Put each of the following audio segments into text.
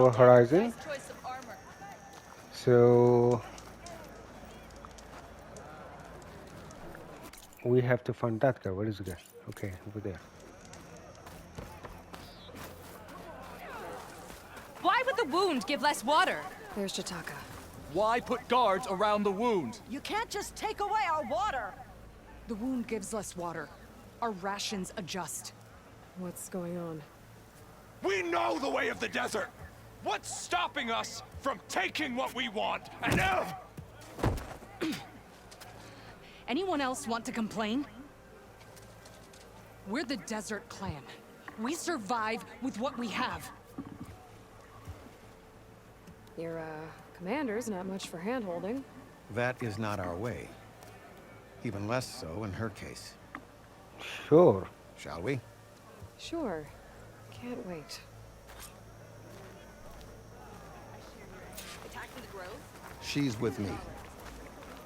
horizon. So we have to find that guy. Where is the guy? Okay, over there. Why would the wound give less water? There's Jataka. Why put guards around the wound? You can't just take away our water! The wound gives less water. Our rations adjust. What's going on? We know the way of the desert! What's stopping us from taking what we want? And Anyone else want to complain? We're the Desert Clan. We survive with what we have. Your, commander's not much for hand-holding. That is not our way. Even less so in her case. Sure. Shall we? Sure. Can't wait. Attacking the grove? She's with me.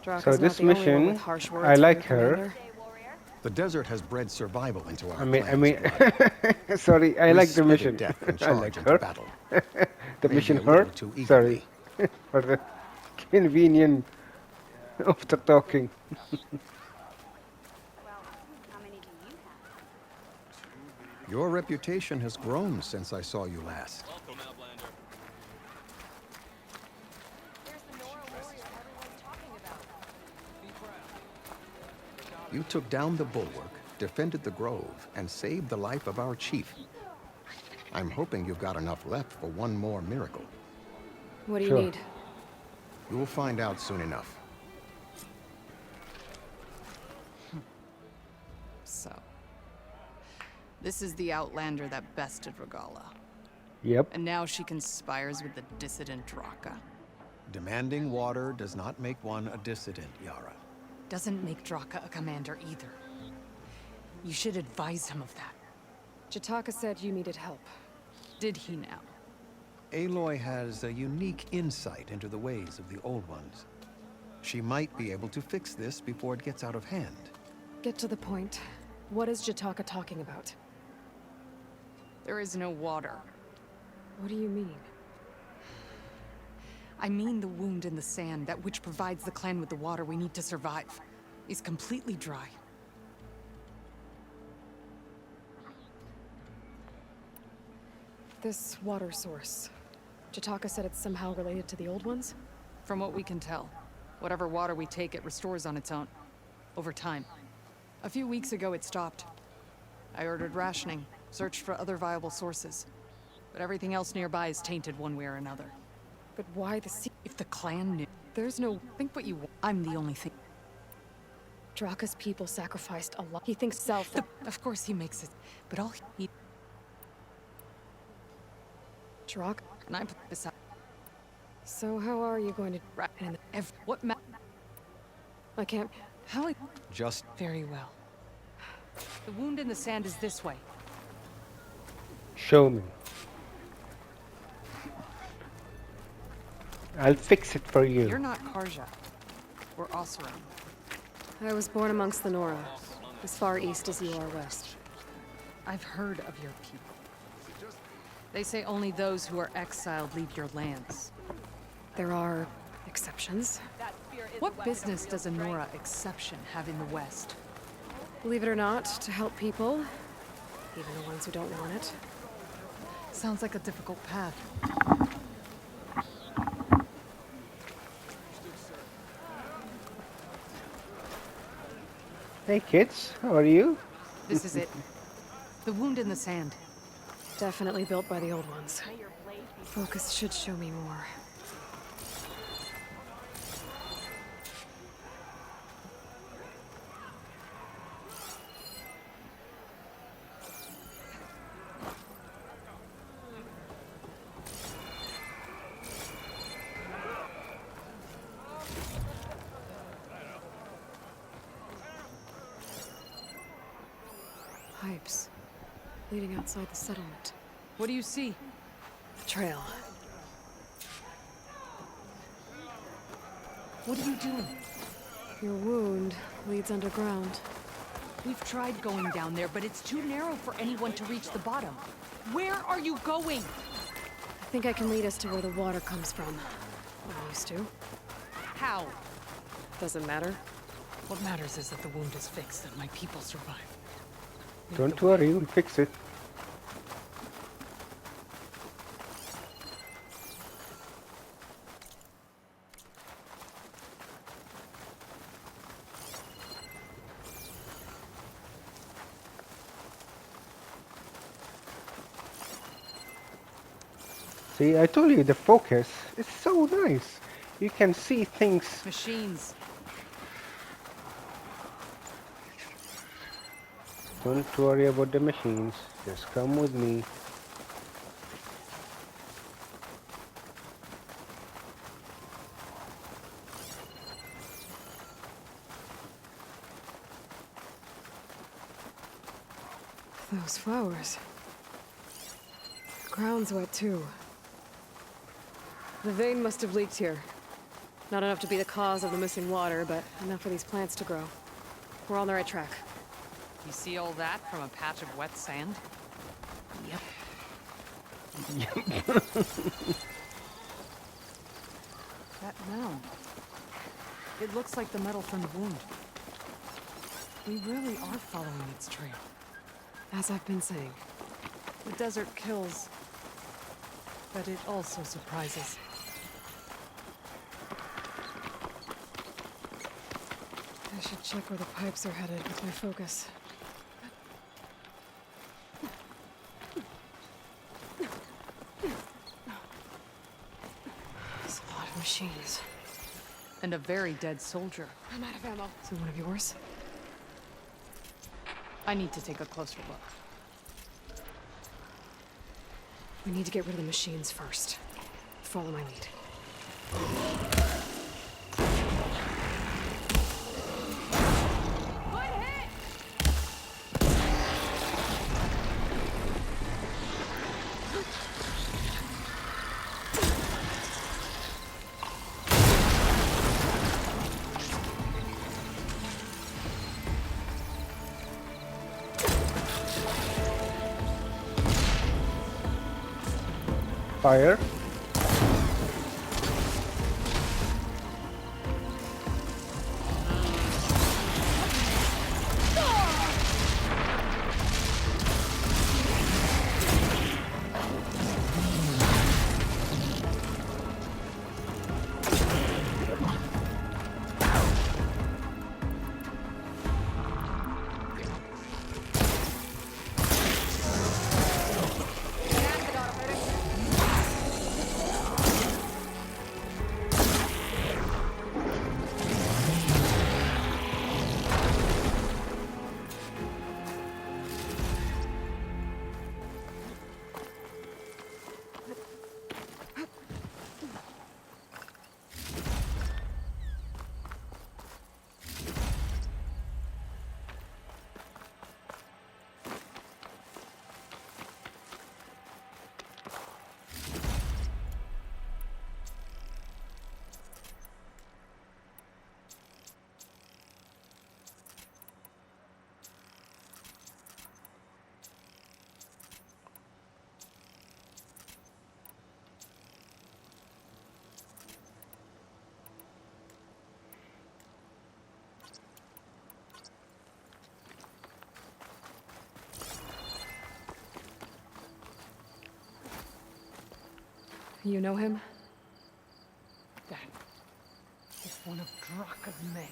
Draka's So not this the only one mission, with harsh words I for like your her. commander. The desert has bred survival into our I mean, clan's blood. sorry, I We like the spitted mission. death and I like charge into her. battle. The Maybe mission a little hurt. too Sorry eagerly. for the convenience of the talking. Your reputation has grown since I saw you last. You took down the bulwark, defended the grove, and saved the life of our chief. I'm hoping you've got enough left for one more miracle. What do you Sure. need? You'll find out soon enough. So, this is the Outlander that bested Regala. Yep. And now she conspires with the dissident Draka. Demanding water does not make one a dissident, Yara. Doesn't make Draka a commander either. You should advise him of that. Jataka said you needed help. Did he now? Aloy has a unique insight into the ways of the Old Ones. She might be able to fix this before it gets out of hand. Get to the point. What is Jataka talking about? There is no water. What do you mean? I mean the wound in the sand, that which provides the clan with the water we need to survive, is completely dry. This water source. Jataka said it's somehow related to the Old Ones? From what we can tell, whatever water we take, it restores on its own. Over time. A few weeks ago, it stopped. I ordered rationing, searched for other viable sources. But everything else nearby is tainted one way or another. But why the sea? If the clan knew... There's no... Think what you want. I'm the only thing. Draka's people sacrificed a lot. He thinks self... Of course he makes it, but all he... Drak? And I'm beside... So how are you going to... And what ma... I can't... How... Just Very well. The wound in the sand is this way. Show me. I'll fix it for you. You're not Karja. We're Oseram. I was born amongst the Nora, as far east as you are west. I've heard of your people. They say only those who are exiled leave your lands. There are exceptions. What business does a Nora exception have in the West? Believe it or not, to help people, even the ones who don't want it. Sounds like a difficult path. Hey kids, how are you? This is it. The wound in the sand. Definitely built by the Old Ones. Focus should show me more. Pipes leading outside the settlement. What do you see? The trail. What are you doing? Your wound leads underground. We've tried going down there, but it's too narrow for anyone to reach the bottom. Where are you going? think I can lead us to where the water comes from. I used to. How? Doesn't matter. What matters is that the wound is fixed and my people survive. Don't worry, we'll fix it. See, I told you the focus is so nice. You can see things. Machines. Don't worry about the machines. Just come with me. Those flowers. The ground's wet too. The vein must have leaked here. Not enough to be the cause of the missing water, but enough for these plants to grow. We're on the right track. You see all that from a patch of wet sand? Yep. That mound. It looks like the metal from the wound. We really are following its trail. As I've been saying. The desert kills, but it also surprises. I should check where the pipes are headed with my focus. There's a lot of machines. And a very dead soldier. I'm out of ammo. So one of yours? I need to take a closer look. We need to get rid of the machines first. Follow my lead. Fire. You know him? That is one of Draka's men.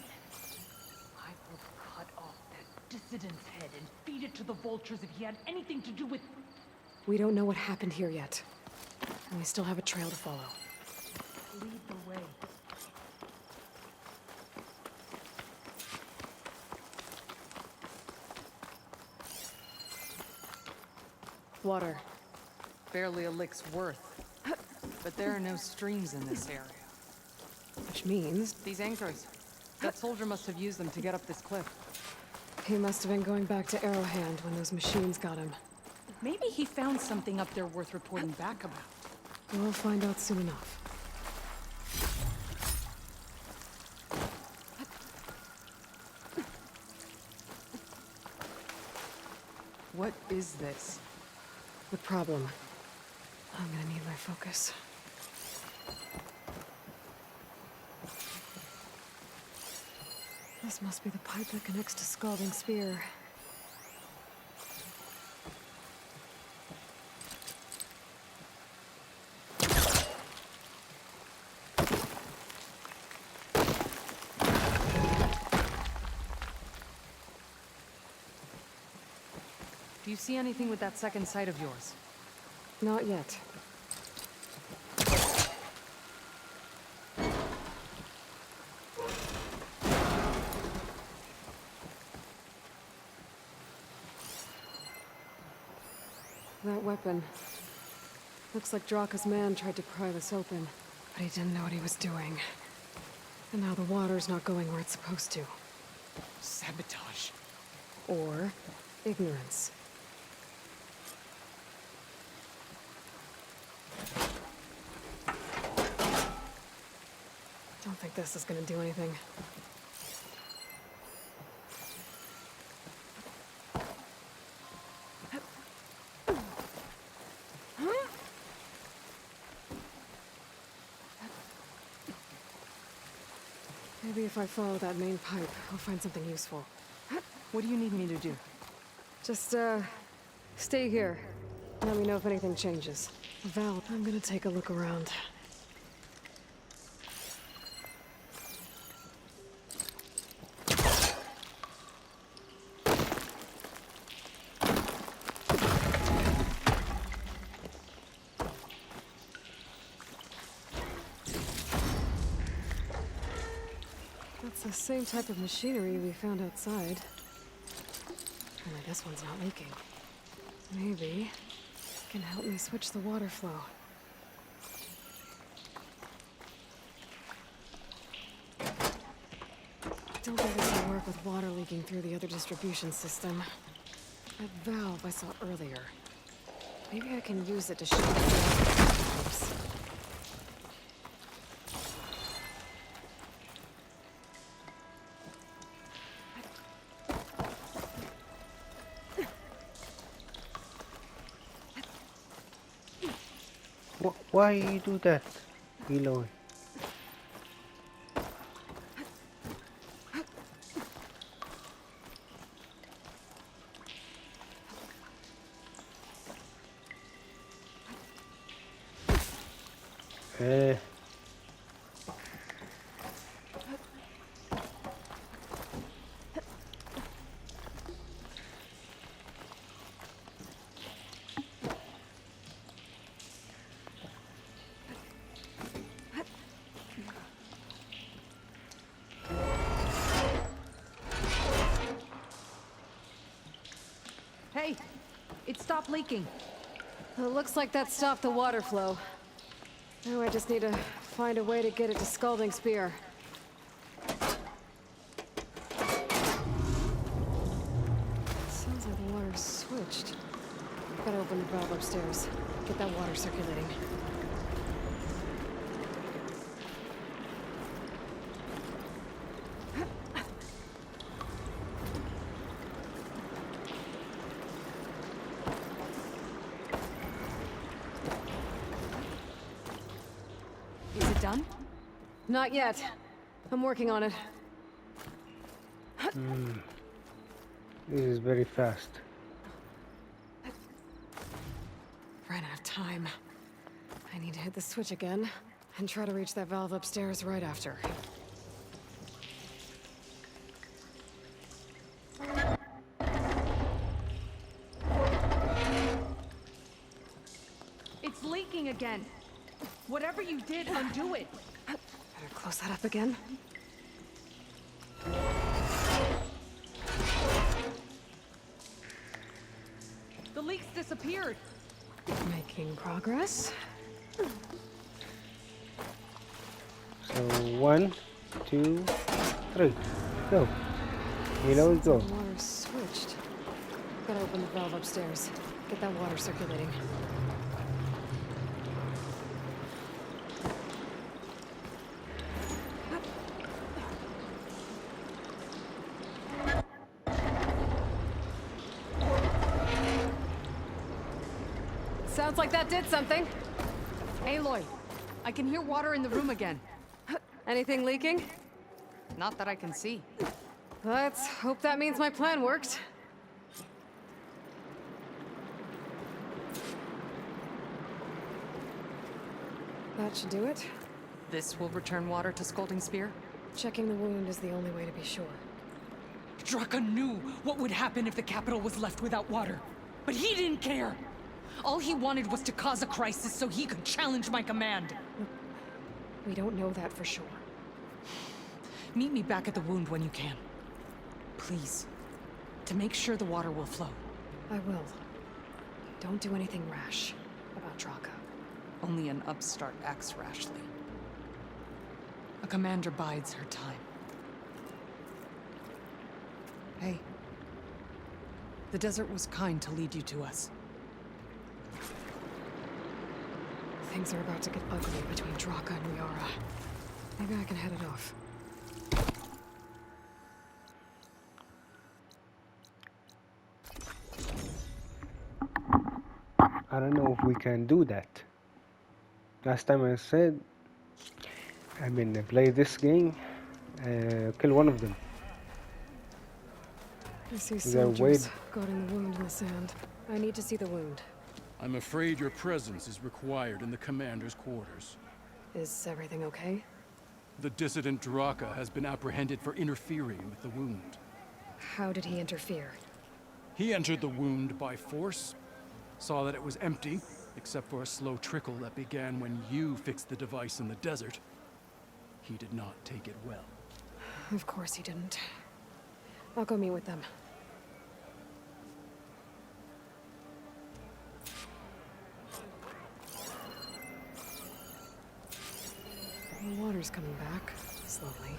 I will cut off that dissident's head and feed it to the vultures if he had anything to do with... We don't know what happened here yet. And we still have a trail to follow. Lead the way. Water. Barely a lick's worth. But there are no streams in this area. Which means These anchors. That soldier must have used them to get up this cliff. he must have been going back to Arrowhand when those machines got him. Maybe he found something up there worth reporting back about. We'll find out soon enough. What is this? The problem. I'm gonna need my focus. This must be the pipe that connects to Scalding Spear. Do you see anything with that second sight of yours? Not yet. That weapon. Looks like Draka's man tried to pry this open, but he didn't know what he was doing. And now the water's not going where it's supposed to. Sabotage. Or ignorance. Don't think this is gonna do anything. Maybe if I follow that main pipe, I'll find something useful. What do you need me to do? Just, stay here. Let me know if anything changes. Val, I'm gonna take a look around. That's the same type of machinery we found outside. Only this one's not leaking. Maybe it can help me switch the water flow. Don't think this will work with water leaking through the other distribution system. That valve I saw earlier. Maybe I can use it to shut the pipes. Why you do that, Eloy? Hey! It stopped leaking. It looks like that stopped the water flow. Now I just need to find a way to get it to Scalding Spear. Sounds like the water's switched. Gotta open the valve upstairs. Get that water circulating. Is it done? Not yet. I'm working on it. This is very fast. Ran out of time. I need to hit the switch again and try to reach that valve upstairs right after. It's leaking again. Whatever you did, undo it. Better close that up again. The leaks disappeared. Making progress. So 1, 2, 3, go. Eloy, go. The water's switched. Gotta open the valve upstairs. Get that water circulating. Sounds like that did something. Aloy, I can hear water in the room again. Anything leaking? Not that I can see. Let's hope that means my plan worked. That should do it. This will return water to Scolding Spear? Checking the wound is the only way to be sure. Draka knew what would happen if the capital was left without water. But he didn't care! All he wanted was to cause a crisis so he could challenge my command. We don't know that for sure. Meet me back at the wound when you can. Please. To make sure the water will flow. I will. Don't do anything rash about Draka. Only an upstart acts rashly. A commander bides her time. Hey. The desert was kind to lead you to us. Things are about to get ugly between Draka and Liara. Maybe I can head it off. I don't know if we can do that. Last time I said, play this game, kill one of them. I see They're soldiers guarding the wound in the sand. I need to see the wound. I'm afraid your presence is required in the commander's quarters. Is everything okay? The dissident Draka has been apprehended for interfering with the wound. How did he interfere? He entered the wound by force, saw that it was empty, except for a slow trickle that began when you fixed the device in the desert. He did not take it well. Of course he didn't. I'll go meet with them. The water's coming back, slowly.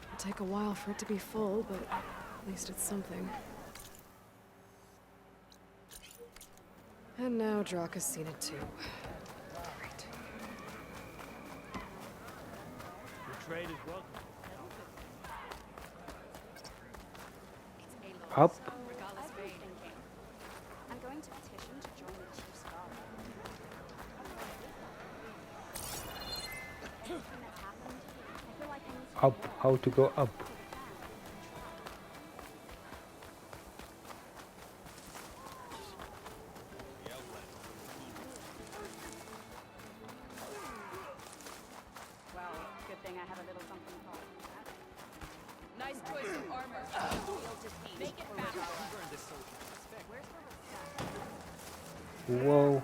It'll take a while for it to be full, but at least it's something. And now Draka's seen it too. Great. Trade is welcome. Up. I'm going to petition to join the Chief's Guard. Everything that's happened, I feel like I need to Up. How to go up? Well, good thing I have a little something called Nice choice of armor. Make it fast. Whoa.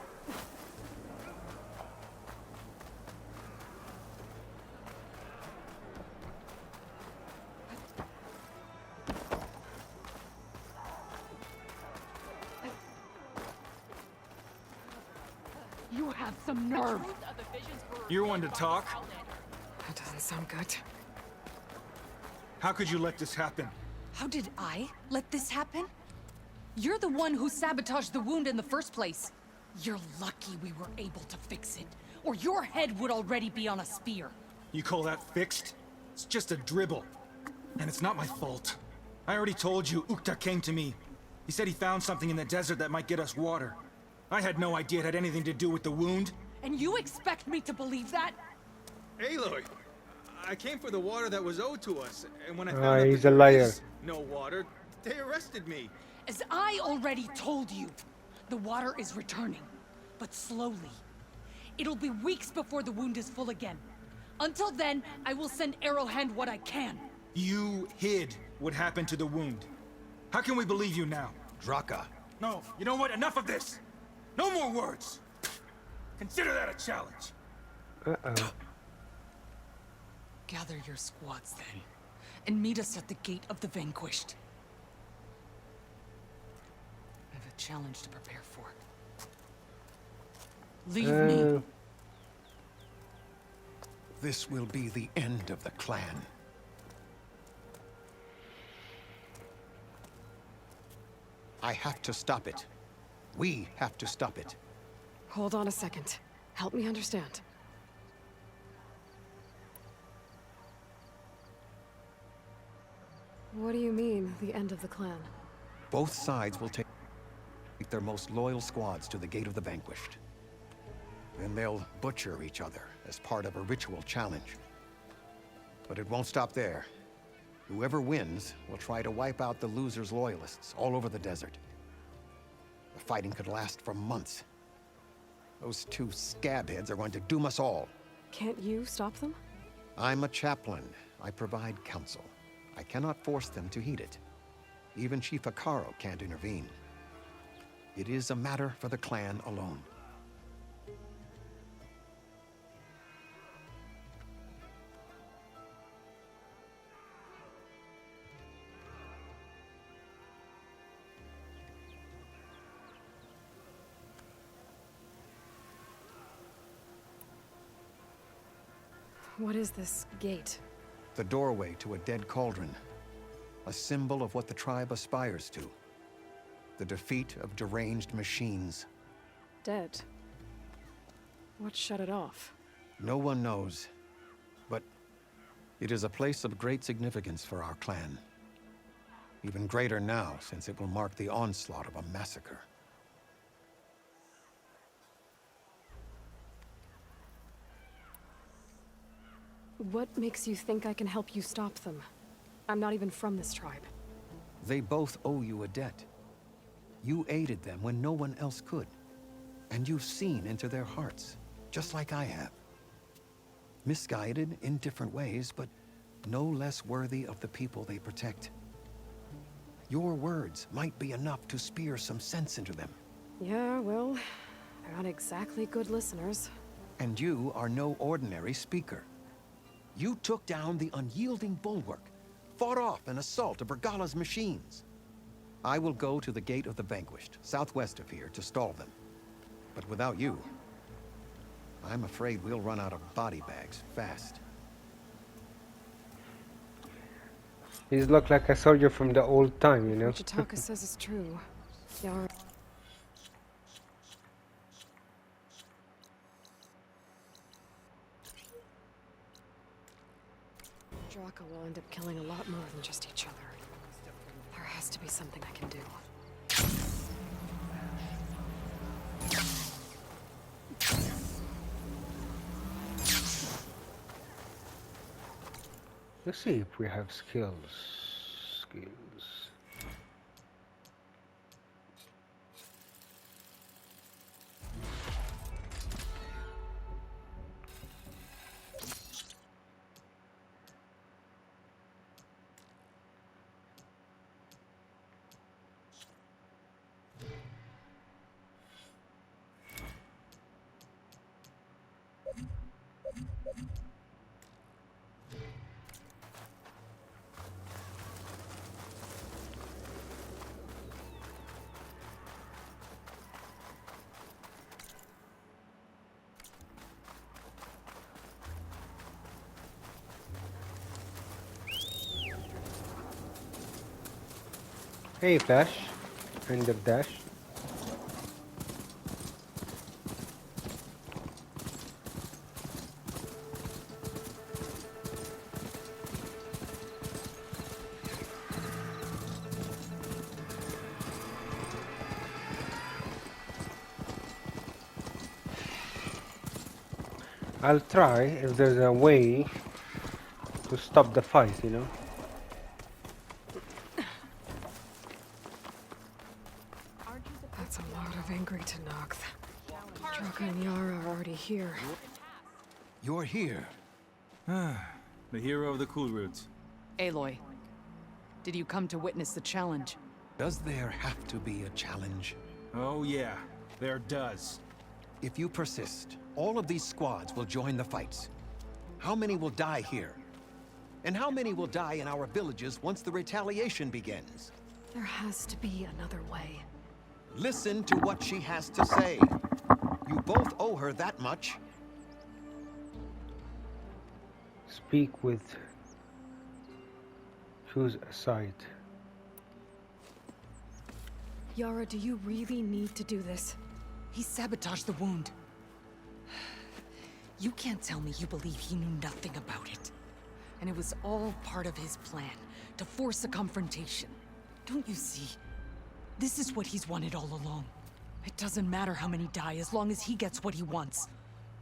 You have some nerve! You're one to talk? That doesn't sound good. How could you let this happen? How did I let this happen? You're the one who sabotaged the wound in the first place. You're lucky we were able to fix it, or your head would already be on a spear. You call that fixed? It's just a dribble. And it's not my fault. I already told you, Ukta came to me. He said he found something in the desert that might get us water. I had no idea it had anything to do with the wound. And you expect me to believe that? Aloy, I came for the water that was owed to us, and when I Ah, found out he's that a there liar. is no water, they arrested me. As I already told you, the water is returning, but slowly. It'll be weeks before the wound is full again. Until then, I will send Arrowhand what I can. You hid what happened to the wound. How can we believe you now? Draka. No, you know what? Enough of this! No more words! Consider that a challenge. Uh-oh. Gather your squads then, and meet us at the Gate of the Vanquished. I have a challenge to prepare for. Leave me. This will be the end of the clan. I have to stop it. We have to stop it. Hold on a second. Help me understand. What do you mean, the end of the clan? Both sides will take their most loyal squads to the Gate of the Vanquished. Then they'll butcher each other as part of a ritual challenge. But it won't stop there. Whoever wins will try to wipe out the loser's loyalists all over the desert. The fighting could last for months. Those two scabheads are going to doom us all. Can't you stop them? I'm a chaplain. I provide counsel. I cannot force them to heed it. Even Chief Akaro can't intervene. It is a matter for the clan alone. What is this gate? The doorway to a dead cauldron. A symbol of what the tribe aspires to. The defeat of deranged machines. Dead. What shut it off? No one knows. But it is a place of great significance for our clan. Even greater now, since it will mark the onslaught of a massacre. What makes you think I can help you stop them? I'm not even from this tribe. They both owe you a debt. You aided them when no one else could. And you've seen into their hearts, just like I have. Misguided in different ways, but no less worthy of the people they protect. Your words might be enough to spear some sense into them. Yeah, well, they're not exactly good listeners. And you are no ordinary speaker. You took down the unyielding bulwark, fought off an assault of Regala's machines. I will go to the Gate of the Vanquished, southwest of here, to stall them. But without you, I'm afraid we'll run out of body bags fast. He look like a soldier from the old time, you know? What Jataka says is true. Yara... Draka will end up killing a lot more than just each other. There has to be something I can do. Let's see if we have skills. Skills. Hey Flash, end of dash. I'll try if there's a way to stop the fight, you know. That's a lot of angry Tenakth. Draka and Yara are already here. You're here. The hero of the Cool Roots. Aloy, did you come to witness the challenge? Does there have to be a challenge? Oh yeah, there does. If you persist, all of these squads will join the fights. How many will die here? And how many will die in our villages once the retaliation begins? There has to be another way. Listen to what she has to say. You both owe her that much. Speak with. Choose a side. Yara, do you really need to do this? He sabotaged the wound. You can't tell me you believe he knew nothing about it. And it was all part of his plan, to force a confrontation. Don't you see? This is what he's wanted all along. It doesn't matter how many die, as long as he gets what he wants.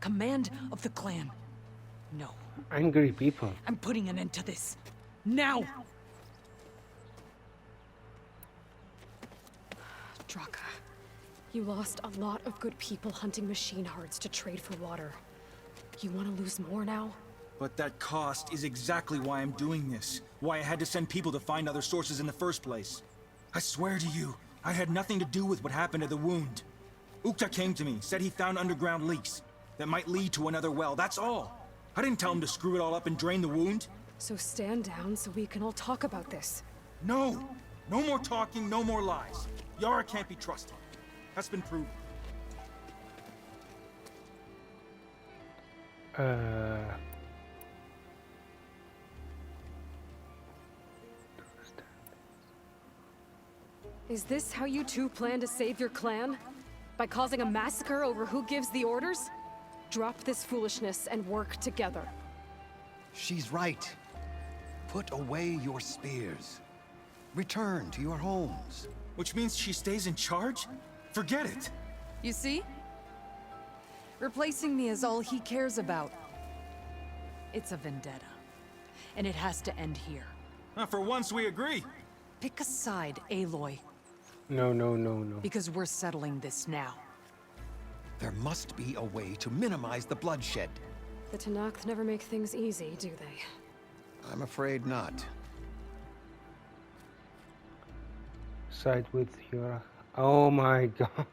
command of the clan. No, Angry people. I'm putting an end to this. Now! Draka, you lost a lot of good people hunting machine hearts to trade for water. You want to lose more now? But that cost is exactly why I'm doing this. Why I had to send people to find other sources in the first place. I swear to you, I had nothing to do with what happened at the wound. Ukta came to me, said he found underground leaks that might lead to another well, that's all. I didn't tell him to screw it all up and drain the wound. So stand down so we can all talk about this. No! No more talking, no more lies. Yara can't be trusted. That's been proven. Is this how you two plan to save your clan? By causing a massacre over who gives the orders? Drop this foolishness and work together. She's right. Put away your spears. Return to your homes. Which means she stays in charge? Forget it. You see? Replacing me is all he cares about. It's a vendetta. And it has to end here. For once we agree. Pick a side, Aloy. No. Because we're settling this now. There must be a way to minimize the bloodshed. The Tenakth never make things easy, do they? I'm afraid not. Side with your... Oh my god.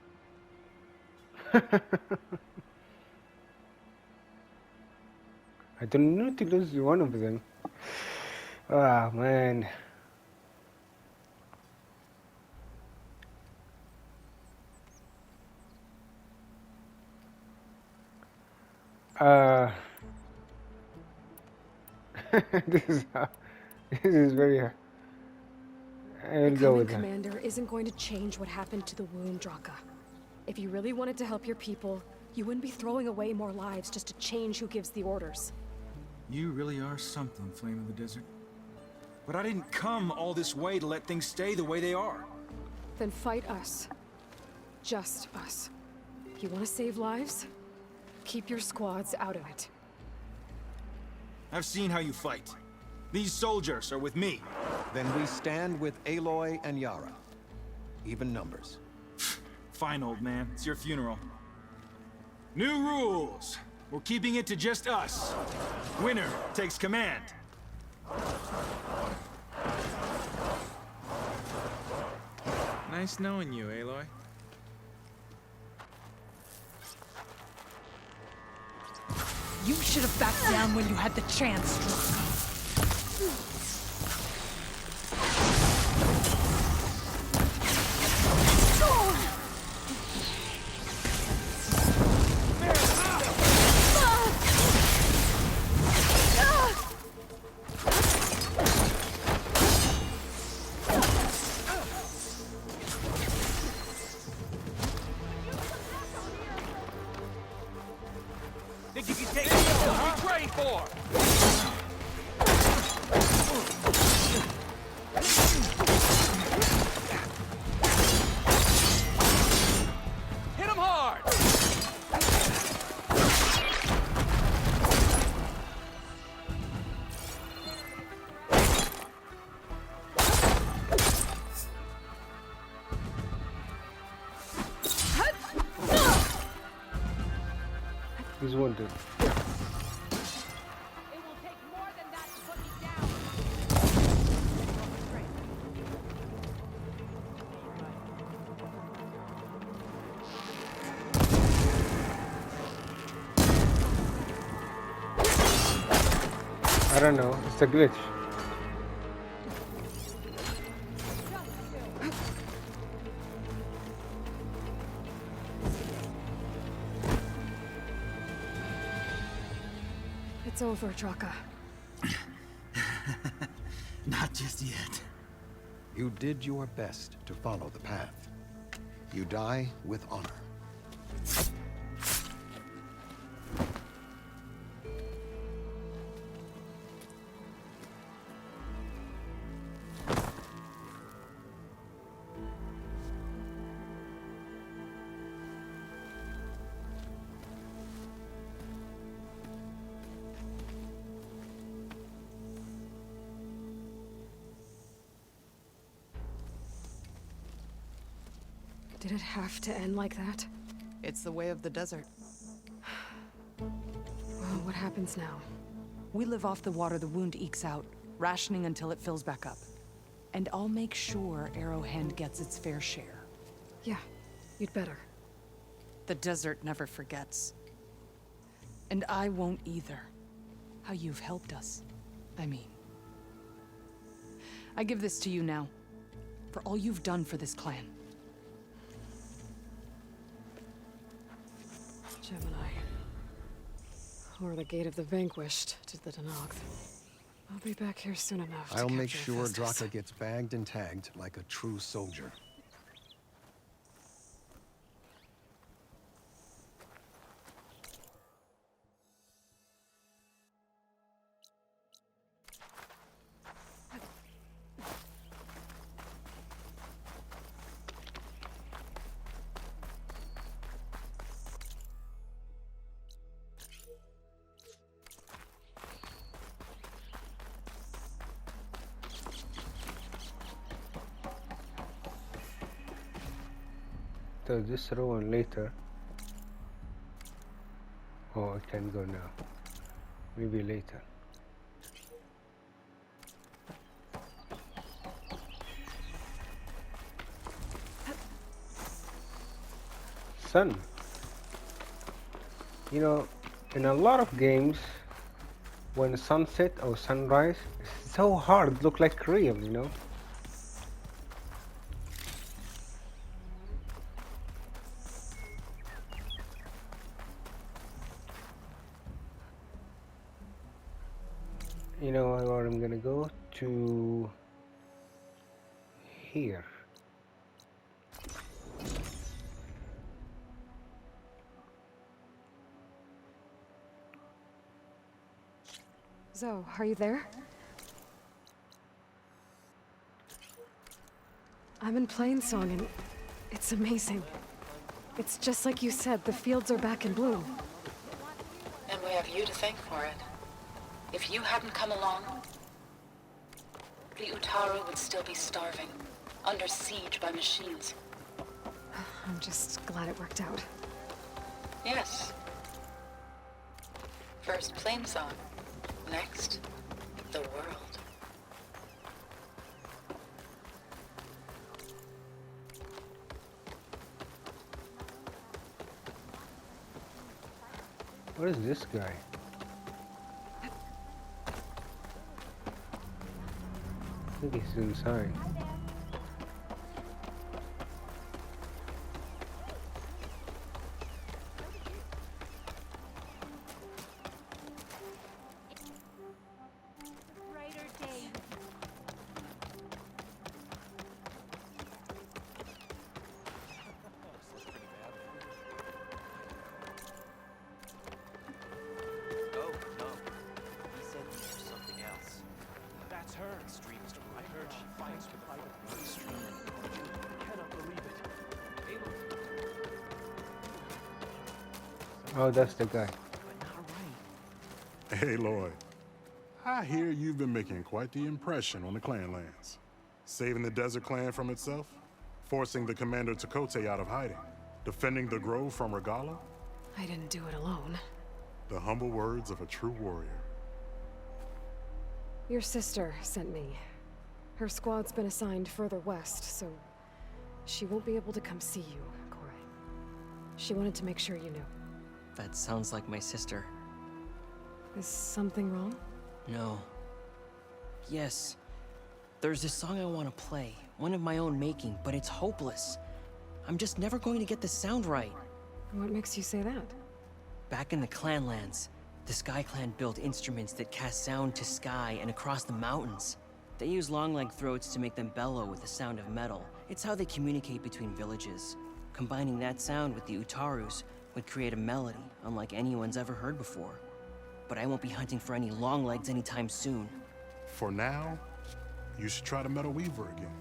I don't need to lose one of them. Ah, man. This is very... I'll go with that. Commander isn't going to change what happened to the wound, Draka. If you really wanted to help your people, you wouldn't be throwing away more lives just to change who gives the orders. You really are something, Flame of the Desert. But I didn't come all this way to let things stay the way they are. Then fight us. Just us. If you want to save lives, keep your squads out of it. I've seen how you fight. These soldiers are with me. Then we stand with Aloy and Yara. Even numbers. Fine, old man. It's your funeral. New rules. We're keeping it to just us. Winner takes command. Nice knowing you, Aloy. You should have backed down when you had the chance, Draka. Think you can take what we trained for? Hit him hard! He's wounded. It will take more than that to put me down. I don't know. It's a glitch. It's over, Draka. Not just yet. You did your best to follow the path. You die with honor. Did it have to end like that? It's the way of the desert. Well, what happens now? We live off the water the wound ekes out, rationing until it fills back up. And I'll make sure Arrowhand gets its fair share. Yeah, you'd better. The desert never forgets. And I won't either. How you've helped us, I mean. I give this to you now, for all you've done for this clan. Gemini. Or the Gate of the Vanquished to the Danakth. I'll be back here soon enough to I'll make capture sure Festus. Draka gets bagged and tagged like a true soldier. So this row and later. Oh, I can go now. Maybe later. Sun. You know, in a lot of games, when sunset or sunrise, it's so hard, look like real, you know. You know where I'm gonna go to here. Zoe, are you there? I'm in Plainsong and it's amazing. It's just like you said, the fields are back in bloom. And we have you to thank for it. If you hadn't come along, the Utaru would still be starving, under siege by machines. I'm just glad it worked out. Yes. First Plainsong, next, the world. What is this guy? I think he's inside. Brighter day. Oh, no. He said he knew something else. That's her. Streams from I heard she fights with a blood stream and I cannot believe it. Oh, that's the guy. but not right. Aloy, I hear you've been making quite the impression on the clan lands. Saving the desert clan from itself, forcing the commander Takote out of hiding, defending the grove from Regala. I didn't do it alone. The humble words of a true warrior. Your sister sent me. Her squad's been assigned further west, so she won't be able to come see you, Korai. She wanted to make sure you knew. That sounds like my sister. Is something wrong? No. Yes. There's this song I want to play, one of my own making, but it's hopeless. I'm just never going to get the sound right. What makes you say that? Back in the Clanlands, the Sky Clan built instruments that cast sound to sky and across the mountains. They use long-leg throats to make them bellow with the sound of metal. It's how they communicate between villages. Combining that sound with the Utarus would create a melody unlike anyone's ever heard before. But I won't be hunting for any longlegs anytime soon. For now, you should try the Metal Weaver again.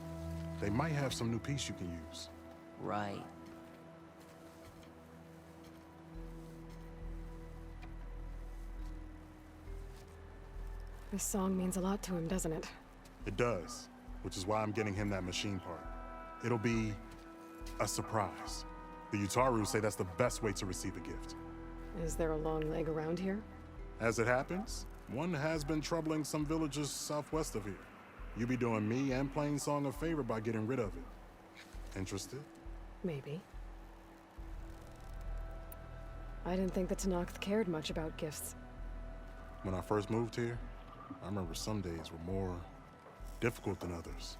They might have some new piece you can use. Right. This song means a lot to him, doesn't it? It does, which is why I'm getting him that machine part. It'll be A surprise. The Utaru say that's the best way to receive a gift. Is there a long leg around here? As it happens, one has been troubling some villagers southwest of here. You be doing me and Plainsong a favor by getting rid of it. Interested? Maybe. I didn't think the Tenakth cared much about gifts. When I first moved here, I remember some days were more difficult than others.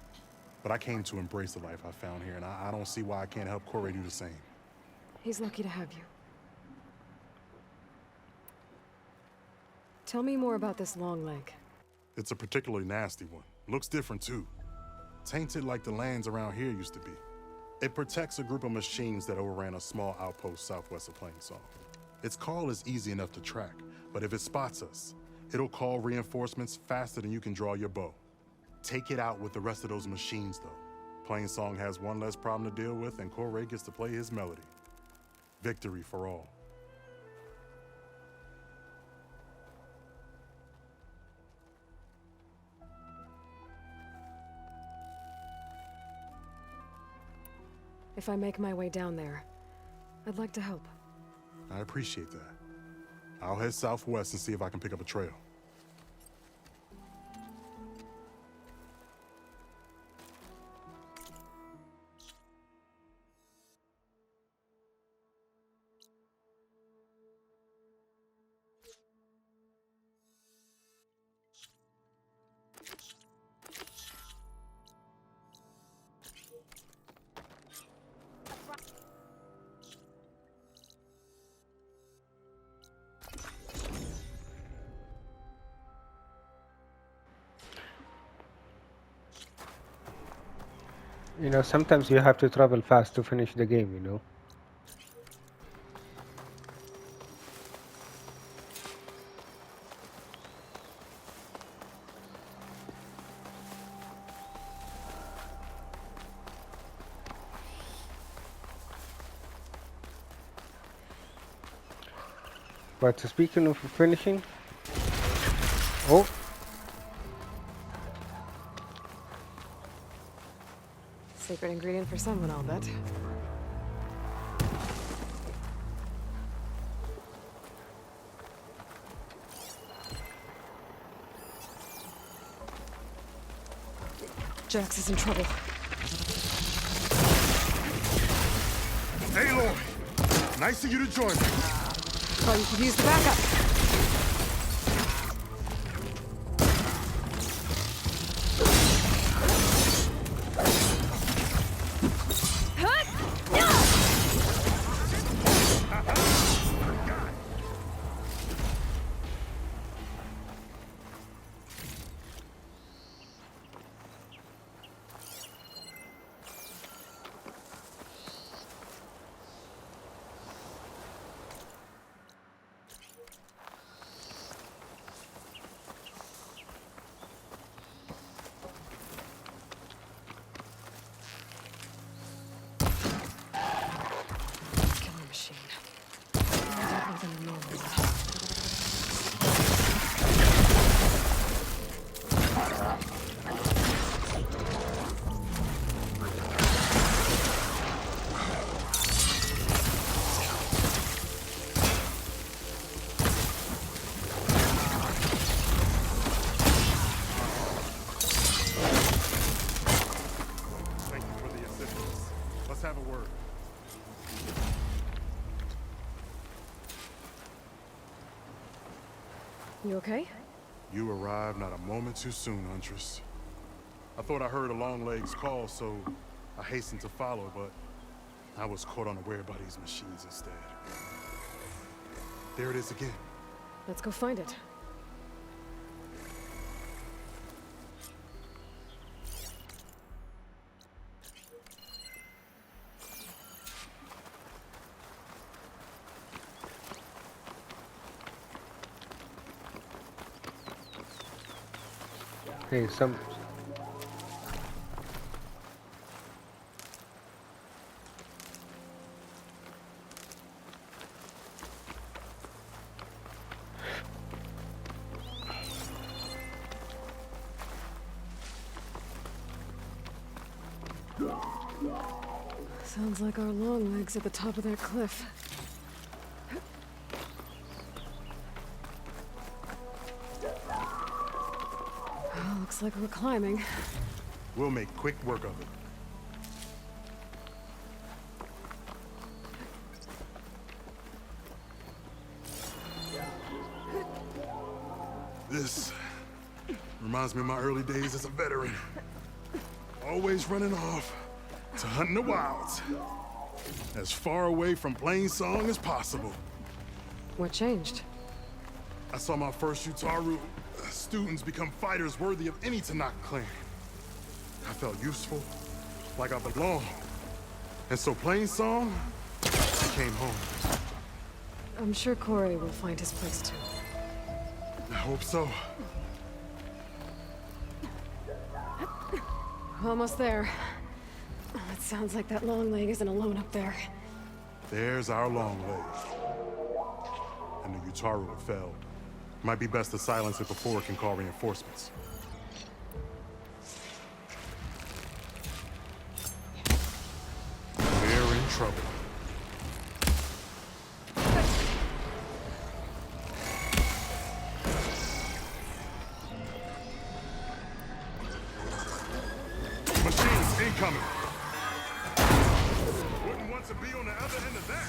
But I came to embrace the life I found here, and I don't see why I can't help Corey do the same. He's lucky to have you. Tell me more about this long leg. It's a particularly nasty one. Looks different, too. Tainted like the lands around here used to be. It protects a group of machines that overran a small outpost southwest of Plainsong. Its call is easy enough to track, but if it spots us, it'll call reinforcements faster than you can draw your bow. Take it out with the rest of those machines, though. Plainsong has one less problem to deal with, and Corey gets to play his melody. Victory for all. If I make my way down there, I'd like to help. I appreciate that. I'll head southwest and see if I can pick up a trail. You know, sometimes you have to travel fast to finish the game, you know. But speaking of finishing, oh, Secret ingredient for someone, I'll bet. Jax is in trouble. Aloy! Nice of you to join me. Oh, you could use the backup. You okay? You arrived not a moment too soon, Huntress. I thought I heard a Longleg's call, so I hastened to follow, but I was caught unaware by these machines instead. There it is again. Let's go find it. hey, some. Sounds like our long legs at the top of that cliff. Well, looks like we're climbing. We'll make quick work of it. This reminds me of my early days as a veteran. Always running off to hunt in the wilds. As far away from plain song as possible. What changed? I saw my first Utaru students become fighters worthy of any Tanakh clan. I felt useful, like I belonged. And so plain song came home. I'm sure Corey will find his place too. I hope so. Almost there. Oh, it sounds like that long leg isn't alone up there. There's our long leg. And the Utaru have failed. Might be best to silence it before it can call reinforcements. We're in trouble. Machines incoming. Wouldn't want to be on the other end of that.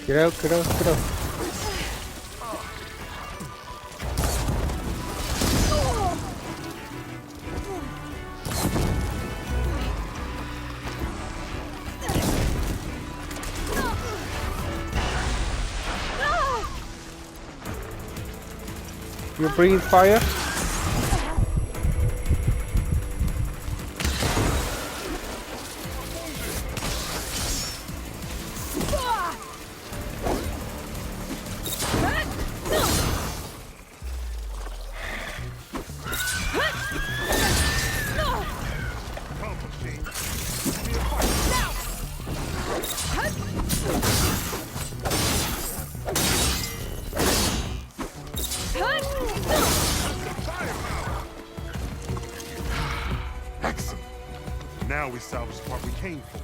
Get out, get out, get out. You breathe fire? Excellent. Now we salvage the part we came for.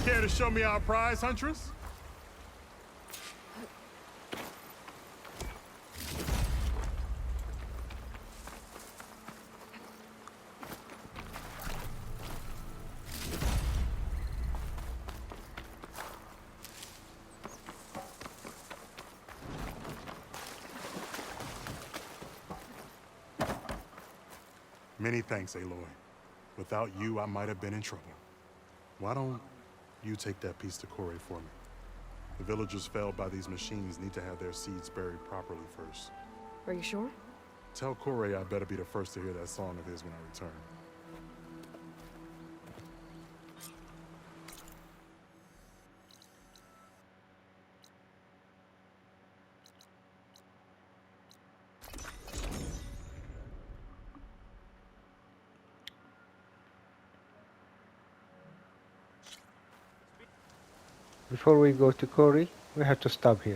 Care to show me our prize, Huntress? Many thanks, Aloy. Without you, I might have been in trouble. Why don't you take that piece to Corey for me? The villagers felled by these machines need to have their seeds buried properly first. Are you sure? Tell Corey I better be the first to hear that song of his when I return. Before we go to Corey, we have to stop here.